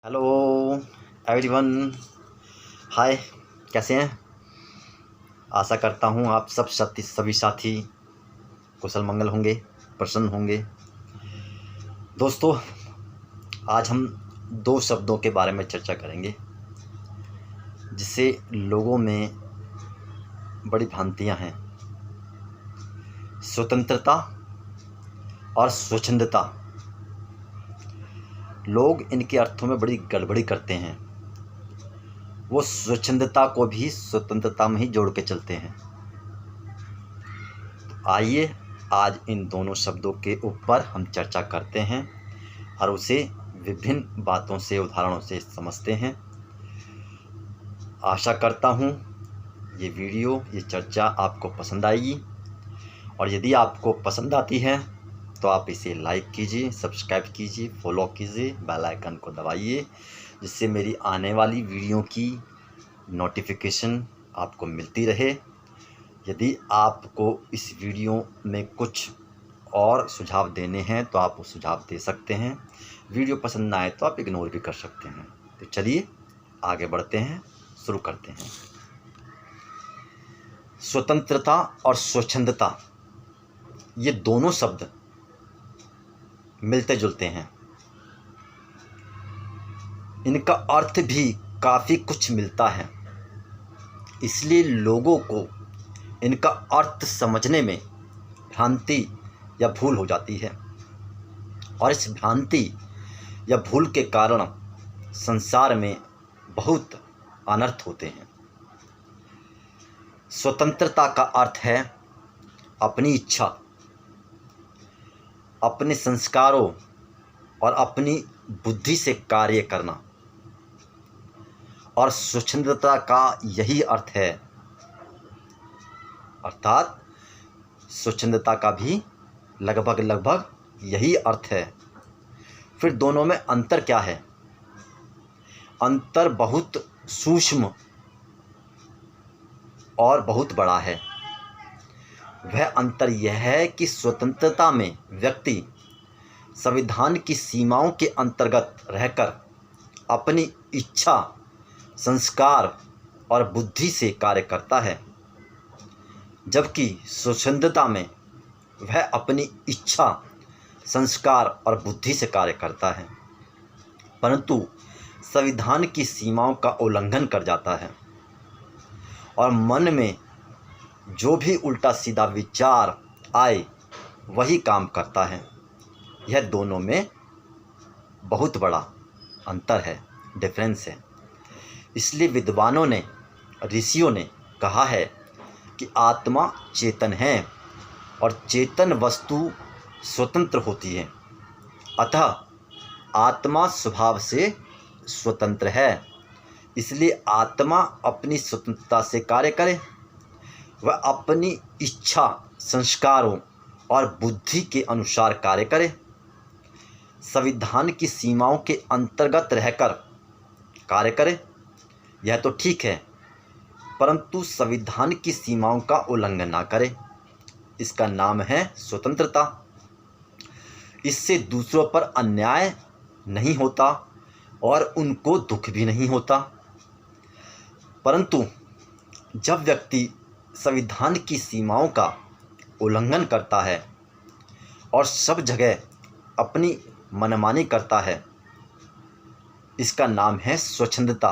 Hello everyone. हाय, कैसे हैं? आशा करता हूँ आप सब सभी साथी कुशल मंगल होंगे, प्रसन्न होंगे। दोस्तों, आज हम दो शब्दों के बारे में चर्चा करेंगे जिससे लोगों में बड़ी भ्रांतियाँ हैं। स्वतंत्रता और स्वच्छंदता। लोग इनके अर्थों में बड़ी गड़बड़ी करते हैं। वो स्वच्छंदता को भी स्वतंत्रता में ही जोड़ के चलते हैं। तो आइए आज इन दोनों शब्दों के ऊपर हम चर्चा करते हैं और उसे विभिन्न बातों से, उदाहरणों से समझते हैं। आशा करता हूँ ये वीडियो, ये चर्चा आपको पसंद आएगी, और यदि आपको पसंद आती है तो आप इसे लाइक कीजिए, सब्सक्राइब कीजिए, फॉलो कीजिए, बेल आइकन को दबाइए, जिससे मेरी आने वाली वीडियो की नोटिफिकेशन आपको मिलती रहे। यदि आपको इस वीडियो में कुछ और सुझाव देने हैं तो आप वो सुझाव दे सकते हैं। वीडियो पसंद ना आए तो आप इग्नोर भी कर सकते हैं। तो चलिए आगे बढ़ते हैं, शुरू करते हैं। स्वतंत्रता और स्वच्छंदता, ये दोनों शब्द मिलते जुलते हैं। इनका अर्थ भी काफ़ी कुछ मिलता है, इसलिए लोगों को इनका अर्थ समझने में भ्रांति या भूल हो जाती है, और इस भ्रांति या भूल के कारण संसार में बहुत अनर्थ होते हैं। स्वतंत्रता का अर्थ है अपनी इच्छा, अपने संस्कारों और अपनी बुद्धि से कार्य करना, और स्वच्छंदता का यही अर्थ है। अर्थात स्वच्छंदता का भी लगभग यही अर्थ है। फिर दोनों में अंतर क्या है? अंतर बहुत सूक्ष्म और बहुत बड़ा है। वह अंतर यह है कि स्वतंत्रता में व्यक्ति संविधान की सीमाओं के अंतर्गत रहकर अपनी इच्छा, संस्कार और बुद्धि से कार्य करता है, जबकि स्वच्छंदता में वह अपनी इच्छा, संस्कार और बुद्धि से कार्य करता है, परंतु संविधान की सीमाओं का उल्लंघन कर जाता है और मन में जो भी उल्टा सीधा विचार आए वही काम करता है। यह दोनों में बहुत बड़ा अंतर है, डिफरेंस है। इसलिए विद्वानों ने, ऋषियों ने कहा है कि आत्मा चेतन है और चेतन वस्तु स्वतंत्र होती है। अतः आत्मा स्वभाव से स्वतंत्र है, इसलिए आत्मा अपनी स्वतंत्रता से कार्य करे। वह अपनी इच्छा, संस्कारों और बुद्धि के अनुसार कार्य करे। संविधान की सीमाओं के अंतर्गत रहकर कार्य करे, यह तो ठीक है, परंतु संविधान की सीमाओं का उल्लंघन ना करे। इसका नाम है स्वतंत्रता। इससे दूसरों पर अन्याय नहीं होता और उनको दुख भी नहीं होता। परंतु जब व्यक्ति संविधान की सीमाओं का उल्लंघन करता है और सब जगह अपनी मनमानी करता है, इसका नाम है स्वच्छंदता।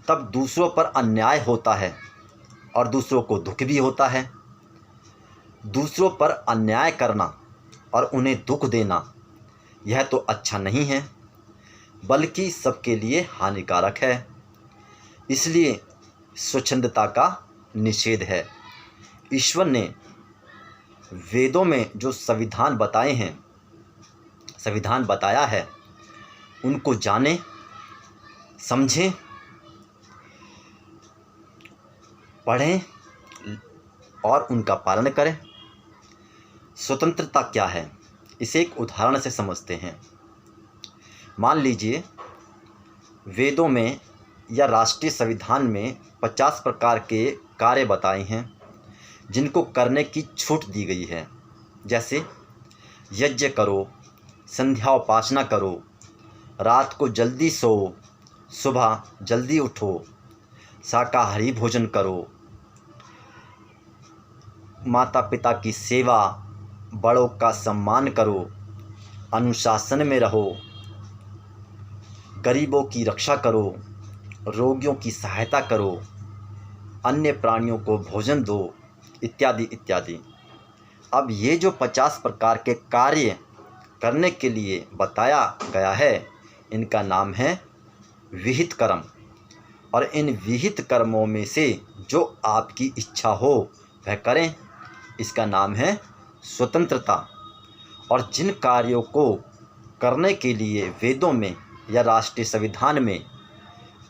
तब दूसरों पर अन्याय होता है और दूसरों को दुख भी होता है। दूसरों पर अन्याय करना और उन्हें दुख देना, यह तो अच्छा नहीं है, बल्कि सबके लिए हानिकारक है। इसलिए स्वच्छंदता का निषेध है। ईश्वर ने वेदों में जो संविधान बताए हैं, संविधान बताया है, उनको जानें, समझें, पढ़ें और उनका पालन करें। स्वतंत्रता क्या है, इसे एक उदाहरण से समझते हैं। मान लीजिए वेदों में या राष्ट्रीय संविधान में 50 प्रकार के कार्य बताए हैं जिनको करने की छूट दी गई है। जैसे यज्ञ करो, संध्या उपासना करो, रात को जल्दी सो, सुबह जल्दी उठो, शाकाहारी भोजन करो, माता पिता की सेवा, बड़ों का सम्मान करो, अनुशासन में रहो, गरीबों की रक्षा करो, रोगियों की सहायता करो, अन्य प्राणियों को भोजन दो, इत्यादि इत्यादि। अब ये जो 50 प्रकार के कार्य करने के लिए बताया गया है, इनका नाम है विहित कर्म। और इन विहित कर्मों में से जो आपकी इच्छा हो वह करें, इसका नाम है स्वतंत्रता। और जिन कार्यों को करने के लिए वेदों में या राष्ट्रीय संविधान में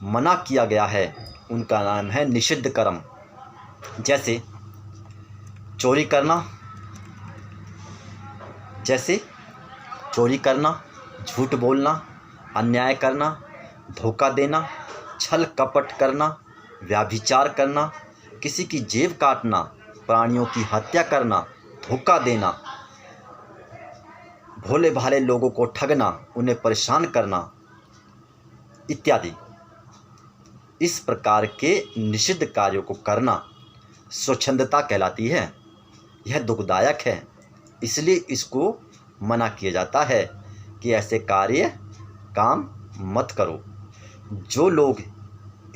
मना किया गया है, उनका नाम है निषिद्ध कर्म। जैसे चोरी करना, झूठ बोलना, अन्याय करना, धोखा देना, छल कपट करना, व्यभिचार करना, किसी की जेब काटना, प्राणियों की हत्या करना, धोखा देना, भोले भाले लोगों को ठगना, उन्हें परेशान करना, इत्यादि। इस प्रकार के निषिद्ध कार्यों को करना स्वच्छंदता कहलाती है। यह दुखदायक है, इसलिए इसको मना किया जाता है कि ऐसे कार्य काम मत करो। जो लोग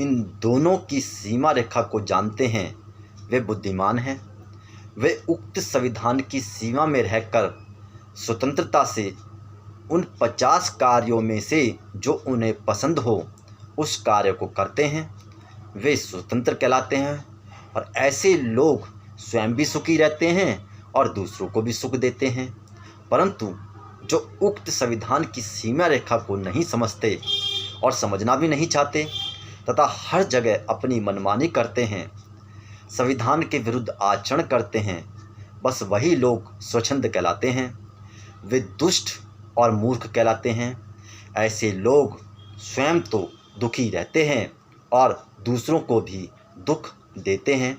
इन दोनों की सीमा रेखा को जानते हैं वे बुद्धिमान हैं। वे उक्त संविधान की सीमा में रहकर स्वतंत्रता से उन 50 कार्यों में से जो उन्हें पसंद हो उस कार्य को करते हैं, वे स्वतंत्र कहलाते हैं। और ऐसे लोग स्वयं भी सुखी रहते हैं और दूसरों को भी सुख देते हैं। परंतु जो उक्त संविधान की सीमा रेखा को नहीं समझते और समझना भी नहीं चाहते तथा हर जगह अपनी मनमानी करते हैं, संविधान के विरुद्ध आचरण करते हैं, बस वही लोग स्वच्छंद कहलाते हैं। वे दुष्ट और मूर्ख कहलाते हैं। ऐसे लोग स्वयं तो दुखी रहते हैं और दूसरों को भी दुख देते हैं।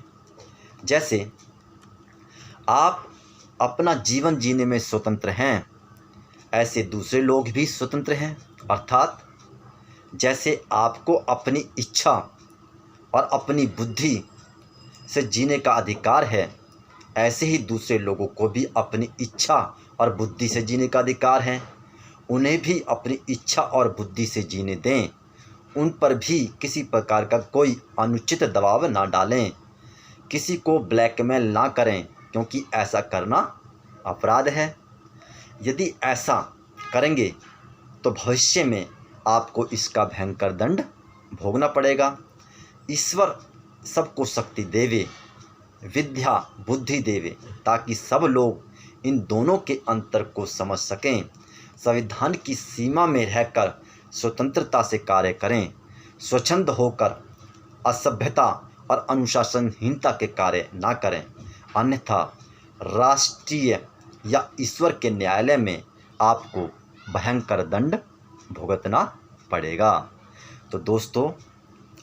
जैसे आप अपना जीवन जीने में स्वतंत्र हैं, ऐसे दूसरे लोग भी स्वतंत्र हैं। अर्थात जैसे आपको अपनी इच्छा और अपनी बुद्धि से जीने का अधिकार है, ऐसे ही दूसरे लोगों को भी अपनी इच्छा और बुद्धि से जीने का अधिकार है। उन्हें भी अपनी इच्छा और बुद्धि से जीने दें। उन पर भी किसी प्रकार का कोई अनुचित दबाव ना डालें, किसी को ब्लैकमेल ना करें, क्योंकि ऐसा करना अपराध है। यदि ऐसा करेंगे तो भविष्य में आपको इसका भयंकर दंड भोगना पड़ेगा। ईश्वर सबको शक्ति देवे, विद्या बुद्धि देवे, ताकि सब लोग इन दोनों के अंतर को समझ सकें, संविधान की सीमा में रहकर स्वतंत्रता से कार्य करें, स्वच्छंद होकर असभ्यता और अनुशासनहीनता के कार्य ना करें, अन्यथा राष्ट्रीय या ईश्वर के न्यायालय में आपको भयंकर दंड भुगतना पड़ेगा। तो दोस्तों,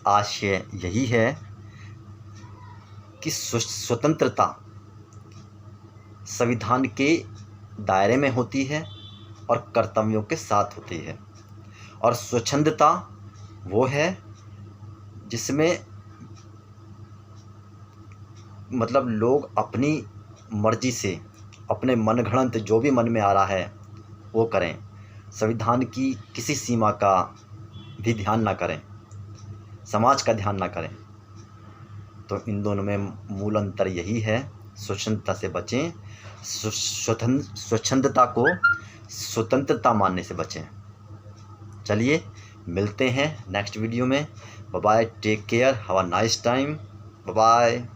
आशय यही है कि स्वतंत्रता संविधान के दायरे में होती है और कर्तव्यों के साथ होती है, और स्वच्छंदता वो है जिसमें मतलब लोग अपनी मर्जी से अपने मनगढ़ंत जो भी मन में आ रहा है वो करें, संविधान की किसी सीमा का भी ध्यान ना करें, समाज का ध्यान ना करें। तो इन दोनों में मूल अंतर यही है, स्वच्छंदता से बचें, स्वच्छंदता को स्वतंत्रता मानने से बचें। चलिए मिलते हैं नेक्स्ट वीडियो में। Bye bye, take care, have a nice time, bye bye.